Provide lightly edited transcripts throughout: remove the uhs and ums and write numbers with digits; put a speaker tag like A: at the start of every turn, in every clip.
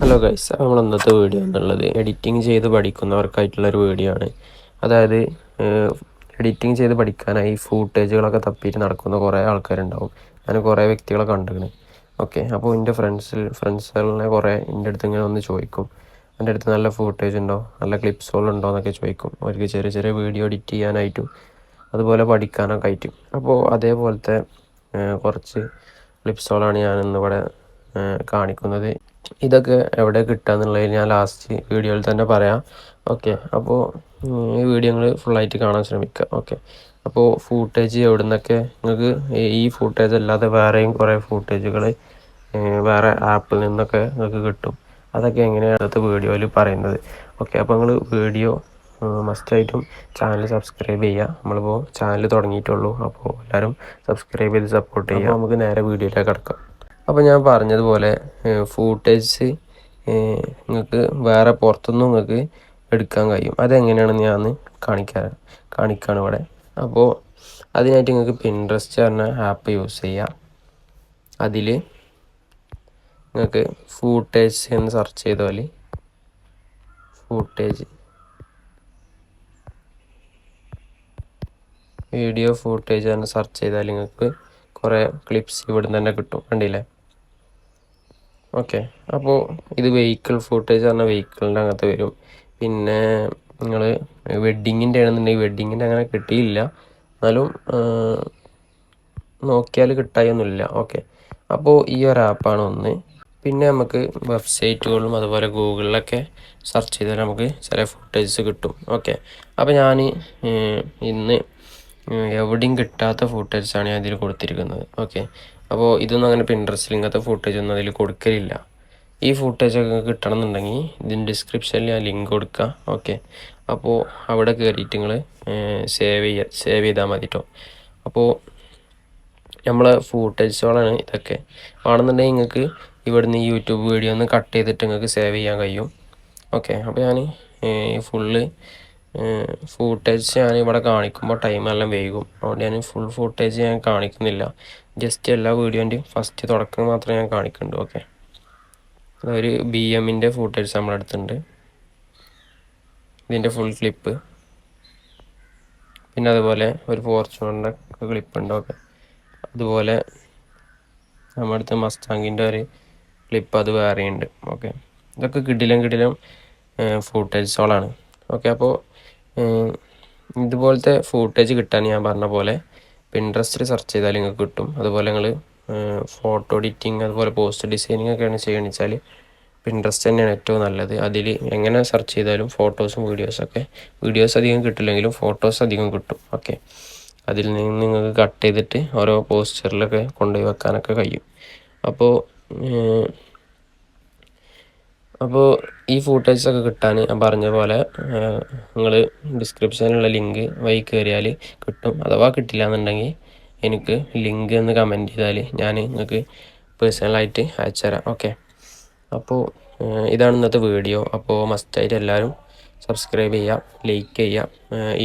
A: Hello guys, നമ്മൾ ഇന്നത്തെ video എന്നുള്ളത് എഡിറ്റിംഗ് ചെയ്ത് പഠിക്കുന്നവർക്കായിട്ടുള്ളൊരു വീഡിയോ ആണ്. അതായത് എഡിറ്റിംഗ് ചെയ്ത് പഠിക്കാനായി ഫൂട്ടേജുകളൊക്കെ തപ്പിയിട്ട് നടക്കുന്ന കുറേ ആൾക്കാരുണ്ടാവും. ഞാൻ കുറേ വ്യക്തികളെ കണ്ടിരുന്നു. ഓക്കെ, അപ്പോൾ എൻ്റെ ഫ്രണ്ട്സുകളിനെ കുറേ എൻ്റെ അടുത്ത് ഇങ്ങനെ ഒന്ന് ചോദിക്കും, എൻ്റെ അടുത്ത് നല്ല ഫൂട്ടേജ് ഉണ്ടോ, നല്ല ക്ലിപ്സുകളുണ്ടോ എന്നൊക്കെ ചോദിക്കും. അവർക്ക് ചെറിയ ചെറിയ വീഡിയോ എഡിറ്റ് ചെയ്യാനായിട്ടും അതുപോലെ പഠിക്കാനൊക്കെ ആയിട്ടും. അപ്പോൾ അതേപോലത്തെ കുറച്ച് ക്ലിപ്സുകളാണ് ഞാനിന്നിവിടെ കാണിക്കുന്നത്. ഇതൊക്കെ എവിടെ കിട്ടുക എന്നുള്ളത് ഞാൻ ലാസ്റ്റ് വീഡിയോയിൽ തന്നെ പറയാം. ഓക്കെ, അപ്പോൾ ഈ വീഡിയോ നിങ്ങൾ ഫുള്ളായിട്ട് കാണാൻ ശ്രമിക്കുക. ഓക്കെ, അപ്പോൾ ഫൂട്ടേജ് എവിടെ നിന്നൊക്കെ നിങ്ങൾക്ക് ഈ ഫൂട്ടേജ് അല്ലാതെ വേറെയും കുറേ ഫൂട്ടേജുകൾ വേറെ ആപ്പിൽ നിന്നൊക്കെ നിങ്ങൾക്ക് കിട്ടും. അതൊക്കെ എങ്ങനെയാണ് അടുത്ത വീഡിയോയിൽ പറയുന്നത്. ഓക്കെ, അപ്പോൾ നിങ്ങൾ വീഡിയോ മസ്റ്റായിട്ടും ചാനൽ സബ്സ്ക്രൈബ് ചെയ്യുക. നമ്മളിപ്പോൾ ചാനൽ തുടങ്ങിയിട്ടുള്ളൂ, അപ്പോൾ എല്ലാവരും സബ്സ്ക്രൈബ് ചെയ്ത് സപ്പോർട്ട് ചെയ്യുക. അപ്പോൾ നമുക്ക് നേരെ വീഡിയോയിലേക്ക് കിടക്കാം. അപ്പോൾ ഞാൻ പറഞ്ഞതുപോലെ ഫൂട്ടേജ് നിങ്ങൾക്ക് വേറെ പുറത്തുനിന്നും നിങ്ങൾക്ക് എടുക്കാൻ കഴിയും. അതെങ്ങനെയാണെന്ന് ഞാൻ കാണിക്കുകയാണ് ഇവിടെ. അപ്പോൾ അതിനായിട്ട് നിങ്ങൾക്ക് പിൻട്രസ്റ്റ് പറഞ്ഞ ആപ്പ് യൂസ് ചെയ്യാം. അതിൽ നിങ്ങൾക്ക് ഫൂട്ടേജ് എന്ന് സെർച്ച് ചെയ്താൽ ഫൂട്ടേജ് വീഡിയോ ഫൂട്ടേജ് എന്ന് സെർച്ച് ചെയ്താൽ നിങ്ങൾക്ക് കുറേ ക്ലിപ്സ് ഇവിടെ തന്നെ കിട്ടും. കണ്ടില്ലേ? ഓക്കെ, അപ്പോൾ ഇത് വെഹിക്കിൾ ഫൂട്ടേജ് പറഞ്ഞാൽ വെഹിക്കിളിൻ്റെ അങ്ങനത്തെ വരും. പിന്നെ നിങ്ങൾ വെഡ്ഡിങ്ങിൻ്റെ ആണെന്നുണ്ടെങ്കിൽ വെഡ്ഡിങ്ങിൻ്റെ അങ്ങനെ കിട്ടിയില്ല, എന്നാലും നോക്കിയാൽ കിട്ടായൊന്നുമില്ല. ഓക്കെ, അപ്പോൾ ഈ ഒരു ആപ്പാണ് ഒന്ന്. പിന്നെ നമുക്ക് വെബ്സൈറ്റുകളിലും അതുപോലെ ഗൂഗിളിലൊക്കെ സെർച്ച് ചെയ്താൽ നമുക്ക് ചില ഫുട്ടേജസ് കിട്ടും. ഓക്കെ, അപ്പോൾ ഞാൻ ഇന്ന് എവിടെയും കിട്ടാത്ത ഫുട്ടേജസാണ് ഞാൻ ഇതിൽ കൊടുത്തിരിക്കുന്നത്. ഓക്കെ, അപ്പോൾ ഇതൊന്നും അങ്ങനെ പിൻട്രസ്റ്റിൽ ഇങ്ങനത്തെ ഫുട്ടേജൊന്നും അതിൽ കൊടുക്കലില്ല. ഈ ഫുട്ടേജൊക്കെ കിട്ടണം എന്നുണ്ടെങ്കിൽ ഇതിൻ്റെ ഡിസ്ക്രിപ്ഷനിൽ ഞാൻ ലിങ്ക് കൊടുക്കാം. ഓക്കെ, അപ്പോൾ അവിടെ കയറിയിട്ട് നിങ്ങൾ സേവ് ചെയ്താൽ മതി കേട്ടോ. അപ്പോൾ നമ്മളെ ഫൂട്ടേജുകളാണ് ഇതൊക്കെ. ആണെന്നുണ്ടെങ്കിൽ നിങ്ങൾക്ക് ഇവിടുന്ന് യൂട്യൂബ് വീഡിയോ ഒന്ന് കട്ട് ചെയ്തിട്ട് നിങ്ങൾക്ക് സേവ് ചെയ്യാൻ കഴിയും. ഓക്കെ, അപ്പോൾ ഞാൻ ഫുള്ള് ഫൂട്ടേജ് ഞാൻ ഇവിടെ കാണിക്കുമ്പോൾ ടൈമെല്ലാം വൈകും. അതുകൊണ്ട് ഞാൻ ഫുൾ ഫൂട്ടേജ് ഞാൻ കാണിക്കുന്നില്ല. ജസ്റ്റ് എല്ലാ വീഡിയോൻ്റെയും ഫസ്റ്റ് തുടക്കം മാത്രമേ ഞാൻ കാണിക്കുന്നുണ്ട്. ഓക്കെ, ഒരു BMൻ്റെ ഫൂട്ടേജ് നമ്മളെടുത്തിട്ടുണ്ട്. ഇതിൻ്റെ ഫുൾ ക്ലിപ്പ്, പിന്നെ അതുപോലെ ഒരു ഫോർച്യൂണറിൻ്റെ ക്ലിപ്പുണ്ട്. ഓക്കെ, അതുപോലെ നമ്മുടെ അടുത്ത് മസ്താങ്ങിൻ്റെ ഒരു ക്ലിപ്പ് അത് വേറെയുണ്ട്. ഓക്കെ, ഇതൊക്കെ കിടിലം ഫൂട്ടേജുകളാണ്. ഓക്കെ, അപ്പോൾ ഇതുപോലത്തെ ഫൂട്ടേജ് കിട്ടാൻ ഞാൻ പറഞ്ഞ പോലെ പിൻട്രസ്റ്റിൽ സെർച്ച് ചെയ്താൽ നിങ്ങൾക്ക് കിട്ടും. അതുപോലെ നിങ്ങൾ ഫോട്ടോ എഡിറ്റിങ് അതുപോലെ പോസ്റ്റ് ഡിസൈനിങ് ഒക്കെയാണ് ചെയ്യുകയെന്ന് വെച്ചാൽ പിൻട്രസ്റ്റ് തന്നെയാണ് ഏറ്റവും നല്ലത്. അതിൽ എങ്ങനെ സെർച്ച് ചെയ്താലും ഫോട്ടോസും വീഡിയോസ് അധികം കിട്ടില്ലെങ്കിലും ഫോട്ടോസ് അധികം കിട്ടും. ഓക്കെ, അതിൽ നിന്ന് നിങ്ങൾക്ക് കട്ട് ചെയ്തിട്ട് ഓരോ പോസ്റ്ററിലൊക്കെ കൊണ്ടുപോയി വെക്കാനൊക്കെ കഴിയും. അപ്പോൾ ഈ ഫൂട്ടേജൊക്കെ കിട്ടാൻ ഞാൻ പറഞ്ഞ പോലെ നിങ്ങൾ ഡിസ്ക്രിപ്ഷനിലുള്ള ലിങ്ക് വഴി കയറിയാൽ കിട്ടും. അഥവാ കിട്ടില്ല എന്നുണ്ടെങ്കിൽ എനിക്ക് ലിങ്ക് എന്ന് കമൻറ്റ് ചെയ്താൽ ഞാൻ നിങ്ങൾക്ക് പേഴ്സണലായിട്ട് അയച്ചു തരാം. ഓക്കെ, അപ്പോൾ ഇതാണ് ഇന്നത്തെ വീഡിയോ. അപ്പോൾ മസ്റ്റായിട്ട് എല്ലാവരും സബ്സ്ക്രൈബ് ചെയ്യുക, ലൈക്ക് ചെയ്യുക.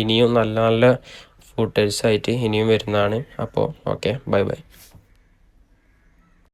A: ഇനിയും നല്ല നല്ല ഫൂട്ടേജസായിട്ട് ഇനിയും വരുന്നതാണ്. അപ്പോൾ ഓക്കെ, ബൈ.